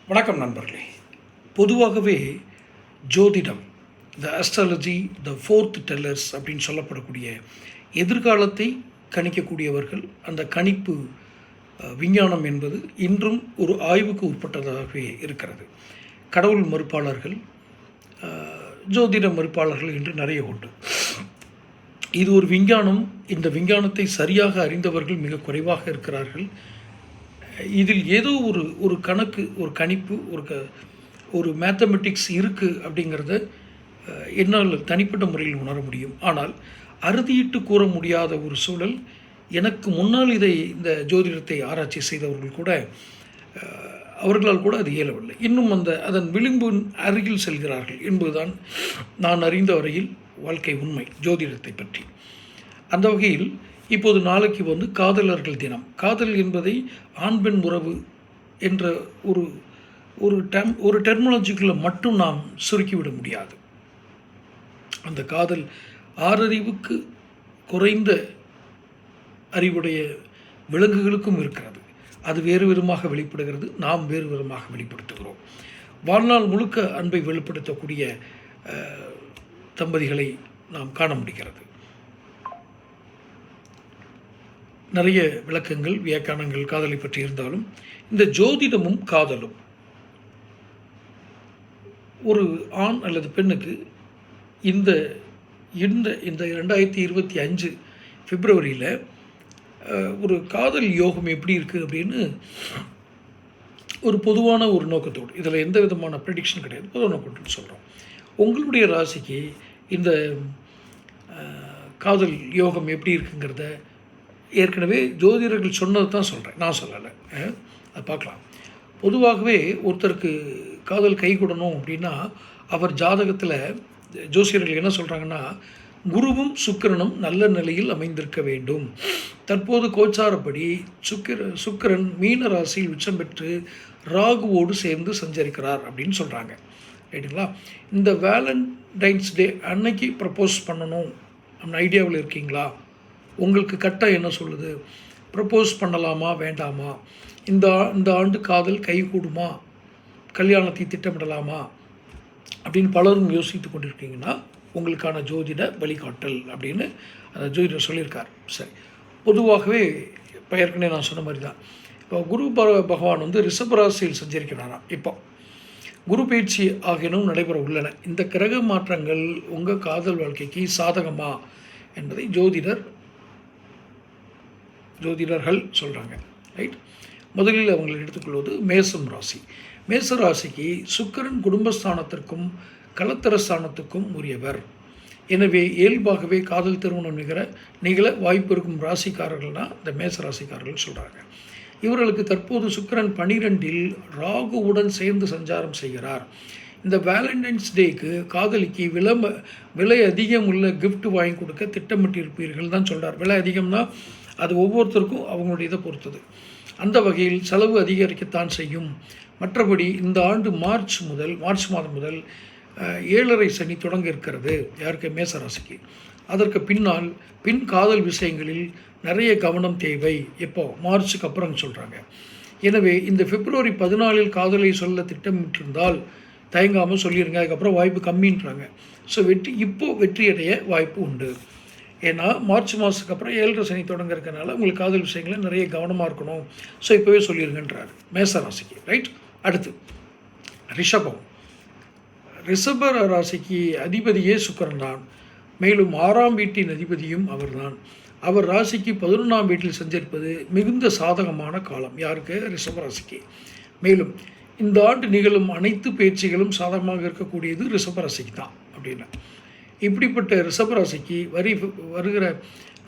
வணக்கம் நண்பர்களே. பொதுவாகவே ஜோதிடம், த அஸ்ட்ராலஜி, த ஃபோர்த் டெல்லர்ஸ் அப்படின்னு சொல்லப்படக்கூடிய எதிர்காலத்தை கணிக்கக்கூடியவர்கள். அந்த கணிப்பு விஞ்ஞானம் என்பது இன்றும் ஒரு ஆய்வுக்கு உட்பட்டதாகவே இருக்கிறது. கடவுள் மறுப்பாளர்கள், ஜோதிட மறுப்பாளர்கள் என்று நிறைய உண்டு. இது ஒரு விஞ்ஞானம். இந்த விஞ்ஞானத்தை சரியாக அறிந்தவர்கள் மிக குறைவாக இருக்கிறார்கள். இதில் ஏதோ ஒரு கணக்கு, ஒரு கணிப்பு, ஒரு மேத்தமெட்டிக்ஸ் இருக்குது அப்படிங்கிறத என்னால் தனிப்பட்ட முறையில் உணர முடியும். ஆனால் அறுதியிட்டு கூற முடியாத ஒரு சூழல். எனக்கு முன்னால் இந்த ஜோதிடத்தை ஆராய்ச்சி செய்தவர்கள் கூட அவர்களால் கூட அது இயலவில்லை. இன்னும் அதன் விளிம்பின் அருகில் செல்கிறார்கள் என்பதுதான் நான் அறிந்த வரையில் வாழ்க்கை உண்மை ஜோதிடத்தை பற்றி. அந்த வகையில் இப்போது நாளைக்கு காதலர்கள் தினம். காதல் என்பதை ஆண் பெண் உறவு என்ற ஒரு டெர்மினாலஜிக்குள்ளே மட்டும் நாம் சுருக்கிவிட முடியாது. அந்த காதல் ஆறறிவுக்கு குறைந்த அறிவுடைய விலங்குகளுக்கும் இருக்கிறது. அது வேறு விதமாக வெளிப்படுகிறது, நாம் வேறு விதமாக வெளிப்படுத்துகிறோம். வாழ்நாள் முழுக்க அன்பை வெளிப்படுத்தக்கூடிய தம்பதிகளை நாம் காண முடிகிறது. நிறைய விளக்கங்கள், வியாக்கியானங்கள் காதலை பற்றி இருந்தாலும் இந்த ஜோதிடமும் காதலும் ஒரு ஆண் அல்லது பெண்ணுக்கு இந்த இந்த இந்த 2025 பிப்ரவரியில் ஒரு காதல் யோகம் எப்படி இருக்குது அப்படின்னு ஒரு பொதுவான ஒரு நோக்கத்தோடு, இதில் எந்த விதமான ப்ரெடிக்ஷன் கிடையாது, பொதுவான நோக்கத்தோடு சொல்கிறோம். உங்களுடைய ராசிக்கு இந்த காதல் யோகம் எப்படி இருக்குங்கிறத ஏற்கனவே ஜோதிடர்கள் சொன்னது தான் சொல்கிறேன், நான் சொல்லலை. அதை பார்க்கலாம். பொதுவாகவே ஒருத்தருக்கு காதல் கைகூடணும் அப்படின்னா அவர் ஜாதகத்தில் ஜோசியர்கள் என்ன சொல்கிறாங்கன்னா, குருவும் சுக்கிரனும் நல்ல நிலையில் அமைந்திருக்க வேண்டும். தற்போது கோச்சாரப்படி சுக்கிரன் மீன ராசியில் உச்சம் பெற்று ராகுவோடு சேர்ந்து சஞ்சரிக்கிறார் அப்படின்னு சொல்கிறாங்க. ரைட்டுங்களா? இந்த வேலண்டைன்ஸ் டே அன்னைக்கு ப்ரப்போஸ் பண்ணணும் அப்படின்னு ஐடியாவில் இருக்கீங்களா? உங்களுக்கு கட்டம் என்ன சொல்லுது? ப்ரப்போஸ் பண்ணலாமா வேண்டாமா? இந்த ஆண்டு காதல் கைகூடுமா? கல்யாணத்தை திட்டமிடலாமா அப்படின்னு பலரும் யோசித்து கொண்டிருக்கீங்கன்னா உங்களுக்கான ஜோதிட வழிகாட்டல் அப்படின்னு அந்த ஜோதிடர் சொல்லியிருக்கார். சரி, பொதுவாகவே இப்போ ஏற்கனவே நான் சொன்ன மாதிரி தான். இப்போ குரு பகவான் ரிஷபராசியில் சஞ்சரிக்கிறாராம். இப்போ குரு பயிற்சி ஆகியனும் நடைபெற உள்ளன. இந்த கிரக மாற்றங்கள் உங்கள் காதல் வாழ்க்கைக்கு சாதகமா என்பதை ஜோதிடர்கள் சொல்கிறாங்க. ரைட். முதலில் அவங்களை எடுத்துக்கொள்வது மேசம் ராசி. மேச ராசிக்கு சுக்கிரன் குடும்பஸ்தானத்திற்கும் கலத்தரஸ்தானத்துக்கும் உரியவர். எனவே இயல்பாகவே காதல் திருமணம் நிகழ வாய்ப்பு இருக்கும் ராசிக்காரர்கள்னால் இந்த மேச ராசிக்காரர்கள் சொல்கிறாங்க. இவர்களுக்கு தற்போது சுக்கிரன் 12 ராகுவுடன் சேர்ந்து சஞ்சாரம் செய்கிறார். இந்த வேலண்டைன்ஸ் டேக்கு காதலிக்கு விலை அதிகம் உள்ள கிஃப்ட் வாங்கி கொடுக்க திட்டமிட்டிருப்பீர்கள் தான் சொல்கிறார். விலை அதிகம்னா அது ஒவ்வொருத்தருக்கும் அவங்களுடைய இதை பொறுத்தது. அந்த வகையில் செலவு அதிகரிக்கத்தான் செய்யும். மற்றபடி இந்த ஆண்டு மார்ச் மாதம் முதல் 7.5 சனி தொடங்க இருக்கிறது யாருக்கு? மேசராசிக்கு. அதற்கு பின் காதல் விஷயங்களில் நிறைய கவனம் தேவை. எப்போ? மார்ச்சுக்கு அப்புறம் சொல்கிறாங்க. எனவே இந்த பிப்ரவரி 14 காதலை சொல்ல திட்டமிட்டிருந்தால் தயங்காமல் சொல்லிடுங்க. அதுக்கப்புறம் வாய்ப்பு கம்மின்றாங்க. ஸோ வெற்றியடைய வாய்ப்பு உண்டு. ஏன்னா மார்ச் மாதத்துக்கு அப்புறம் 7.5 சனி தொடங்க இருக்கிறனால உங்களுக்கு காதல் விஷயங்களில் நிறைய கவனமாக இருக்கணும். ஸோ இப்போவே சொல்லிடுங்கன்றார் மேசராசிக்கு. ரைட். அடுத்து ரிஷபம். ரிஷப ராசிக்கு அதிபதியே சுக்கிரன் தான். மேலும் 6ஆம் வீட்டின் அதிபதியும் அவர்தான். அவர் ராசிக்கு 11ஆம் வீட்டில் சஞ்சரிப்பது மிகுந்த சாதகமான காலம். யாருக்கு? ரிஷப ராசிக்கு. மேலும் இந்த ஆண்டு நிகழும் அனைத்து பேச்சுகளும் சாதகமாக இருக்கக்கூடியது ரிஷபராசிக்கு தான் அப்படின்னு. இப்படிப்பட்ட ரிஷபராசிக்கு வருகிற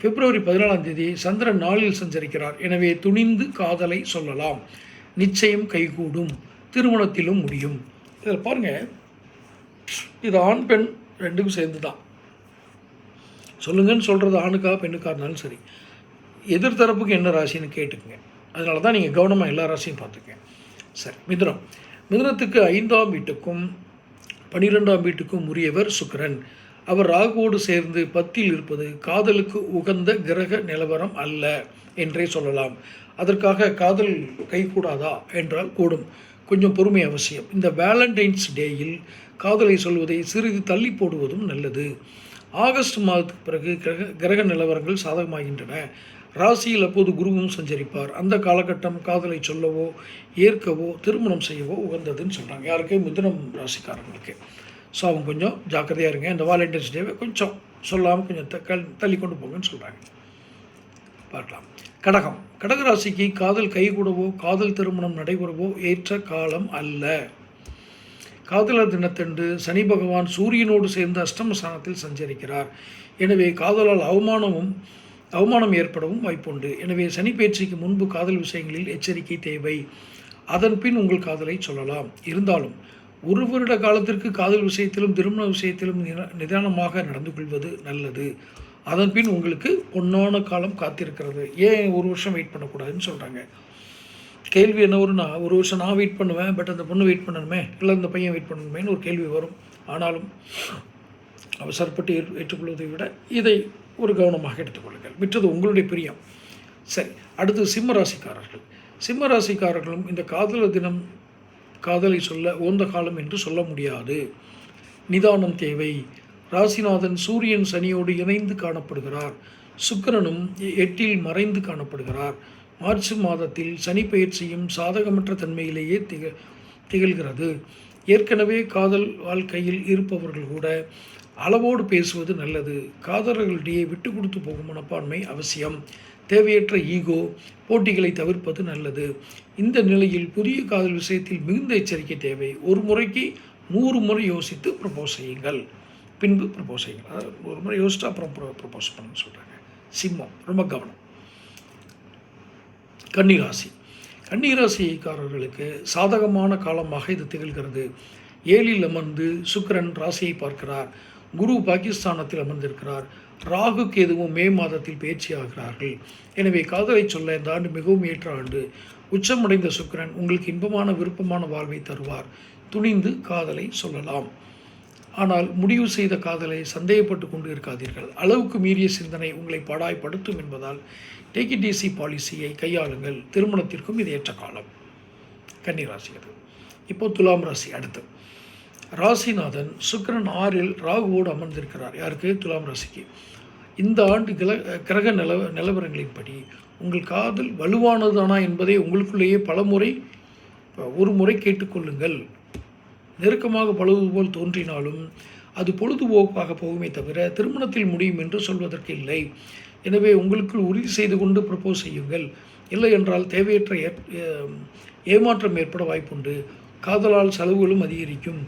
பிப்ரவரி 14ஆம் தேதி சந்திரன் 4இல் சஞ்சரிக்கிறார். எனவே துணிந்து காதலை சொல்லலாம். நிச்சயம் கைகூடும், திருமணத்திலும் முடியும். இதில் பாருங்கள், இது ஆண் பெண் ரெண்டுக்கும் சேர்ந்து தான் சொல்லுங்கன்னு சொல்கிறது. ஆணுக்கா பெண்ணுக்கா இருந்தாலும் சரி, எதிர்த்தரப்புக்கு என்ன ராசின்னு கேட்டுக்குங்க. அதனால தான் நீங்கள் கவனமாக எல்லா ராசியும் பார்த்துக்கங்க. சரி, மிதுனத்துக்கு 5ஆம் வீட்டுக்கும் 12ஆம் வீட்டுக்கும் உரியவர் சுக்கிரன். அவர் ராகுவோடு சேர்ந்து 10இல் இருப்பது காதலுக்கு உகந்த கிரக நிலவரம் அல்ல என்றே சொல்லலாம். அதற்காக காதல் கைகூடாதா என்றால் கூடும். கொஞ்சம் பொறுமை அவசியம். இந்த வேலண்டைன்ஸ் டேயில் காதலை சொல்வதை சிறிது தள்ளி போடுவதும் நல்லது. ஆகஸ்ட் மாதத்துக்கு பிறகு கிரக நிலவரங்கள் சாதகமாகின்றன. ராசியில் அப்போது குருவும் சஞ்சரிப்பார். அந்த காலகட்டம் காதலை சொல்லவோ ஏற்கவோ திருமணம் செய்யவோ உகந்ததுன்னு சொல்கிறாங்க. யாருக்கு? மிதுனம் ராசிக்காரங்களுக்கு. ஸோ அவங்க கொஞ்சம் ஜாக்கிரதையாக இருங்க. இந்த வேலண்டைன்ஸ் டேவை கொஞ்சம் சொல்லாமல் கொஞ்சம் தள்ளி கொண்டு போங்கன்னு சொல்கிறாங்க. பார்க்கலாம். கடகம். கடகராசிக்கு காதல் கைகூடவோ காதல் திருமணம் நடைபெறவோ ஏற்ற காலம் அல்ல. காதலர் தினத்தன்று சனி பகவான் சூரியனோடு சேர்ந்து அஷ்டமஸ்தானத்தில் சஞ்சரிக்கிறார். எனவே காதலால் அவமானம் ஏற்படவும் வாய்ப்புண்டு. எனவே சனி பயிற்சிக்கு முன்பு காதல் விஷயங்களில் எச்சரிக்கை தேவை. அதன் பின் உங்கள் காதலை சொல்லலாம். இருந்தாலும் ஒரு வருட காலத்திற்கு காதல் விஷயத்திலும் திருமண விஷயத்திலும் நிதானமாக நடந்து கொள்வது நல்லது. அதன் பின் உங்களுக்கு பொன்னான காலம் காத்திருக்கிறது. ஏன் ஒரு வருஷம் வெயிட் பண்ணக்கூடாதுன்னு சொல்கிறாங்க. கேள்வி என்ன வரும்னா, ஒரு வருஷம் நான் வெயிட் பண்ணுவேன், பட் அந்த பொண்ணு வெயிட் பண்ணணுமே, இல்லை அந்த பையன் வெயிட் பண்ணணுமேன்னு ஒரு கேள்வி வரும். ஆனாலும் அவசரப்பட்டு ஏற்றுக்கொள்வதை விட இதை ஒரு கவனமாக எடுத்துக்கொள்ளுங்கள். மற்றது உங்களுடைய பிரியம். சரி, அடுத்து சிம்ம ராசிக்காரர்கள். சிம்ம ராசிக்காரர்களும் இந்த காதலர் தினம் காதலை சொல்ல உகந்த காலம் என்று சொல்ல முடியாது. நிதானம் தேவை. ராசிநாதன் சூரியன் சனியோடு இணைந்து காணப்படுகிறார். சுக்கிரனும் 8இல் மறைந்து காணப்படுகிறார். மார்ச் மாதத்தில் சனி பயிற்சியும் சாதகமற்ற தன்மையிலேயே திகழ்கிறது. ஏற்கனவே காதல் வாழ்க்கையில் இருப்பவர்கள் கூட அளவோடு பேசுவது நல்லது. காதலர்களிடையே விட்டு கொடுத்து போகும் மனப்பான்மை அவசியம். தேவையற்ற ஈகோ போட்டிகளை தவிர்ப்பது நல்லது. இந்த நிலையில் புதிய காதல் விஷயத்தில் மிகுந்த எச்சரிக்கை தேவை. ஒரு முறைக்கு 100 முறை யோசித்து ப்ரப்போஸ் செய்யுங்கள், பின்பு ப்ரப்போஸ் செய்யுங்கள். அதாவது ஒரு முறை யோசித்து அப்புறம் ப்ரப்போஸ் பண்ணுன்னு சொல்கிறாங்க. சிம்மம் ரொம்ப கவனம். கன்னிராசி. கன்னிராசிக்காரர்களுக்கு சாதகமான காலமாக இது திகழ்கிறது. 7இல் அமர்ந்து சுக்கிரன் ராசியை பார்க்கிறார். குரு பாகிஸ்தானத்தில் அமர்ந்திருக்கிறார். ராகு கேதுவும் மே மாதத்தில் பயிற்சி ஆகிறார்கள். எனவே காதலை சொல்ல இந்த ஆண்டு மிகவும் ஏற்ற ஆண்டு. உச்சமடைந்த சுக்கிரன் உங்களுக்கு இன்பமான விருப்பமான வாழ்வை தருவார். துணிந்து காதலை சொல்லலாம். ஆனால் முடிவு செய்த காதலை சந்தேகப்பட்டு கொண்டு இருக்காதீர்கள். அளவுக்கு மீறிய சிந்தனை உங்களை பாடாய்படுத்தும் என்பதால் டேக் இட் ஈஸி பாலிசியை கையாளுங்கள். திருமணத்திற்கும் இது ஏற்ற காலம். கன்னிராசி அது. இப்போ துலாம் ராசி. அடுத்து ராசிநாதன் சுக்கிரன் 6இல் ராகுவோடு அமர்ந்திருக்கிறார். யாருக்கு? துலாம் ராசிக்கு. இந்த ஆண்டு கிரக நிலவரங்களின்படி உங்கள் காதல் வலுவானதானா என்பதை உங்களுக்குள்ளேயே ஒரு முறை கேட்டுக்கொள்ளுங்கள். நெருக்கமாக பழகுவது போல் தோன்றினாலும் அது பொழுதுபோக்காக போகுமே தவிர திருமணத்தில் முடியும் என்று சொல்வதற்கு இல்லை. எனவே உங்களுக்குள் உறுதி செய்து கொண்டு ப்ரப்போஸ் செய்யுங்கள். இல்லை என்றால் தேவையற்ற ஏமாற்றம் ஏற்பட வாய்ப்புண்டு. காதலால் செலவுகளும் அதிகரிக்கும்.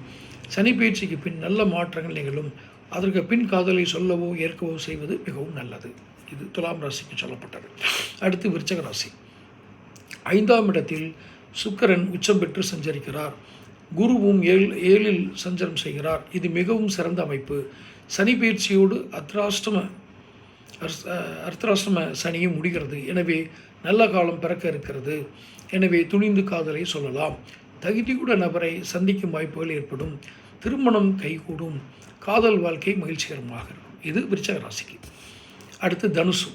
சனி பயிற்சிக்கு பின் நல்ல மாற்றங்கள் நிகழும். அதற்கு பின் காதலை சொல்லவோ ஏற்கவோ செய்வது மிகவும் நல்லது. இது துலாம் ராசிக்கு சொல்லப்பட்டது. அடுத்து விருச்சக ராசி. 5ஆம் இடத்தில் சுக்கிரன் உச்சம் பெற்று சஞ்சரிக்கிறார். குருவும் 7இல் சஞ்சரம் செய்கிறார். இது மிகவும் சிறந்த அமைப்பு. சனி பயிற்சியோடு அர்த்தாஷ்டம சனியும் முடிகிறது. எனவே நல்ல காலம் பிறக்க இருக்கிறது. எனவே துணிந்து காதலை சொல்லலாம். தகுதியுள்ள நபரை சந்திக்கும் வாய்ப்புகள் ஏற்படும். திருமணம் கைகூடும். காதல் வாழ்க்கை மகிழ்ச்சிகரமாக இருக்கும். இது விருச்சக ராசிக்கு. அடுத்து தனுசு.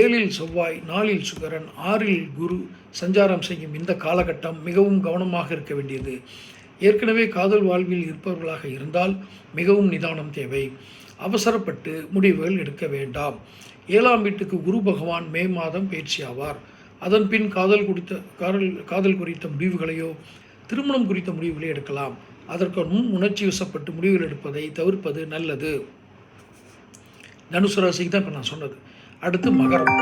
7இல் செவ்வாய், 4இல் சுக்கிரன், 6இல் குரு சஞ்சாரம் செய்யும் இந்த காலகட்டம் மிகவும் கவனமாக இருக்க வேண்டியது. ஏற்கனவே காதல் வாழ்வில் இருப்பவர்களாக இருந்தால் மிகவும் நிதானம் தேவை. அவசரப்பட்டு முடிவுகள் எடுக்க வேண்டாம். 7ஆம் வீட்டுக்கு குரு பகவான் மே மாதம் பயிற்சியாவார். அதன் பின் காதல் குறித்த முடிவுகளையோ திருமணம் குறித்த முடிவுகளை எடுக்கலாம். அதற்கு முன் உணர்ச்சி வசப்பட்டு முடிவுகள் எடுப்பதை தவிர்ப்பது நல்லது. தனுசு ராசிக்கு தான் இப்போ நான் சொன்னது. அடுத்து மகரம்.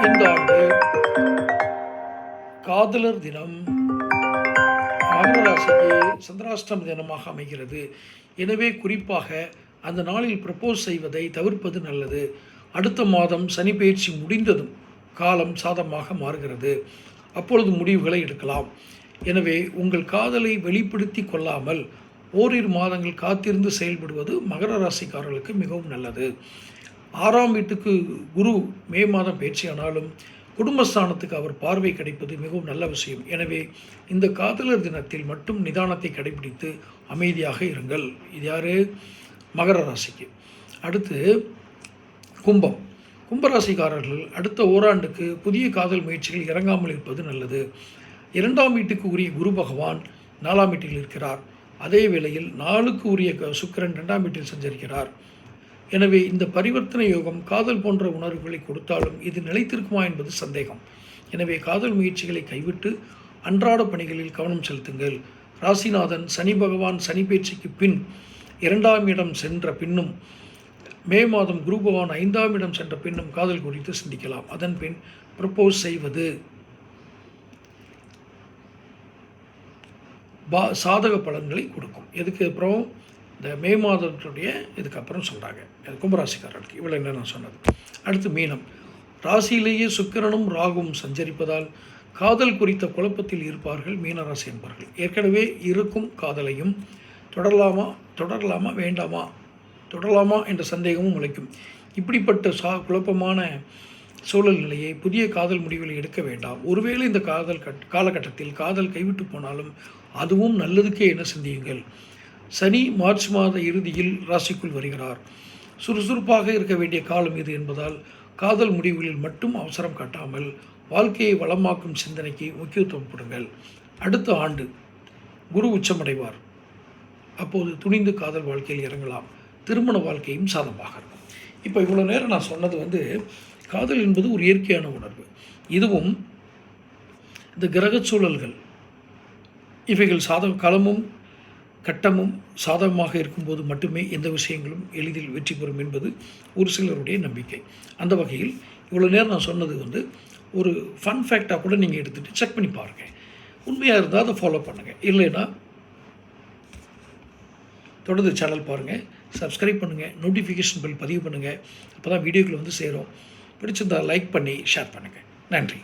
இந்த ஆண்டு காதலர் தினம் மகர ராசிக்கு சந்திராஷ்டம தினமாக அமைகிறது. எனவே குறிப்பாக அந்த நாளில் ப்ரப்போஸ் செய்வதை தவிர்ப்பது நல்லது. அடுத்த மாதம் சனி பயிற்சி முடிந்ததும் காலம் சாதமாக மாறுகிறது. அப்பொழுது முடிவுகளை எடுக்கலாம். எனவே உங்கள் காதலை வெளிப்படுத்தி கொள்ளாமல் ஓரிரு மாதங்கள் காத்திருந்து செயல்படுவது மகர ராசிக்காரர்களுக்கு மிகவும் நல்லது. 6ஆம் வீட்டுக்கு குரு மே மாதம் பயிற்சியானாலும் குடும்பஸ்தானத்துக்கு அவர் பார்வை கிடைப்பது மிகவும் நல்ல விஷயம். எனவே இந்த காதலர் தினத்தில் மட்டும் நிதானத்தை கடைபிடித்து அமைதியாக இருங்கள். இது யார்? மகர ராசிக்கு. அடுத்து கும்பம். கும்பராசிக்காரர்கள் அடுத்த ஓராண்டுக்கு புதிய காதல் முயற்சிகள் இறங்காமல் இருப்பது நல்லது. 2ஆம் வீட்டுக்கு உரிய குரு பகவான் 4ஆம் வீட்டில் இருக்கிறார். அதே வேளையில் 4க்கு உரிய சுக்கிரன் 2ஆம் வீட்டில் சஞ்சரிக்கிறார். எனவே இந்த பரிவர்த்தனை யோகம் காதல் போன்ற உணர்வுகளை கொடுத்தாலும் இது நிலைத்திருக்குமா என்பது சந்தேகம். எனவே காதல் முயற்சிகளை கைவிட்டு அன்றாட பணிகளில் கவனம் செலுத்துங்கள். ராசிநாதன் சனி பகவான் சனி பேச்சுக்கு பின் 2ஆம் இடம் சென்ற பின்னும் மே மாதம் குரு பகவான் 5ஆம் இடம் சென்ற பின்னும் காதல் குறித்து சிந்திக்கலாம். அதன் பின் ப்ரப்போஸ் செய்வது சாதக பலன்களை கொடுக்கும். எதுக்கு அப்புறம் இந்த மே மாதத்துடைய இதுக்கப்புறம் சொல்கிறாங்க கும்பராசிக்காரர்களுக்கு. இவ்வளோ என்ன நான் சொன்னது. அடுத்து மீனம். ராசியிலேயே சுக்கிரனும் ராகுவும் சஞ்சரிப்பதால் காதல் குறித்த குழப்பத்தில் இருப்பார்கள் மீனராசி என்பவர்கள். ஏற்கனவே இருக்கும் காதலையும் தொடரலாமா வேண்டாமா, தொடரலாமா என்ற சந்தேகமும் முளைக்கும். இப்படிப்பட்ட குழப்பமான சூழல் நிலையை புதிய காதல் முடிவுகளை எடுக்க வேண்டாம். ஒருவேளை இந்த காலகட்டத்தில் காதல் கைவிட்டு போனாலும் அதுவும் நல்லதுக்கே என சிந்தியுங்கள். சனி மார்ச் மாத இறுதியில் ராசிக்குள் வருகிறார். சுறுசுறுப்பாக இருக்க வேண்டிய காலம் இது என்பதால் காதல் முடிவுகளில் மட்டும் அவசரம் காட்டாமல் வாழ்க்கையை வளமாக்கும் சிந்தனைக்கு முக்கியத்துவம் கொடுங்கள். அடுத்த ஆண்டு குரு உச்சமடைவார். அப்போது துணிந்து காதல் வாழ்க்கையில் இறங்கலாம். திருமண வாழ்க்கையும் சாதமாக இருக்கும். இப்போ இவ்வளோ நேரம் நான் சொன்னது காதல் என்பது ஒரு இயற்கையான உணர்வு. இதுவும் இந்த கிரக சூழல்கள் இவைகள் காலமும் கட்டமும் சாதகமாக இருக்கும்போது மட்டுமே எந்த விஷயங்களும் எளிதில் வெற்றி பெறும் என்பது ஒரு சிலருடைய நம்பிக்கை. அந்த வகையில் இவ்வளோ நேரம் நான் சொன்னது ஒரு ஃபன் ஃபேக்டாக கூட நீங்கள் எடுத்துகிட்டு செக் பண்ணி பாருங்கள். உண்மையாக இருந்தால் அதை ஃபாலோ பண்ணுங்கள். இல்லைன்னா தொடர்ந்து சேனல் பாருங்கள், சப்ஸ்கிரைப் பண்ணுங்கள், நோட்டிஃபிகேஷன் பில் பதிவு பண்ணுங்கள். அப்போ தான் வீடியோக்கள் சேரும். பிடிச்சிருந்தால் லைக் பண்ணி ஷேர் பண்ணுங்கள். நன்றி.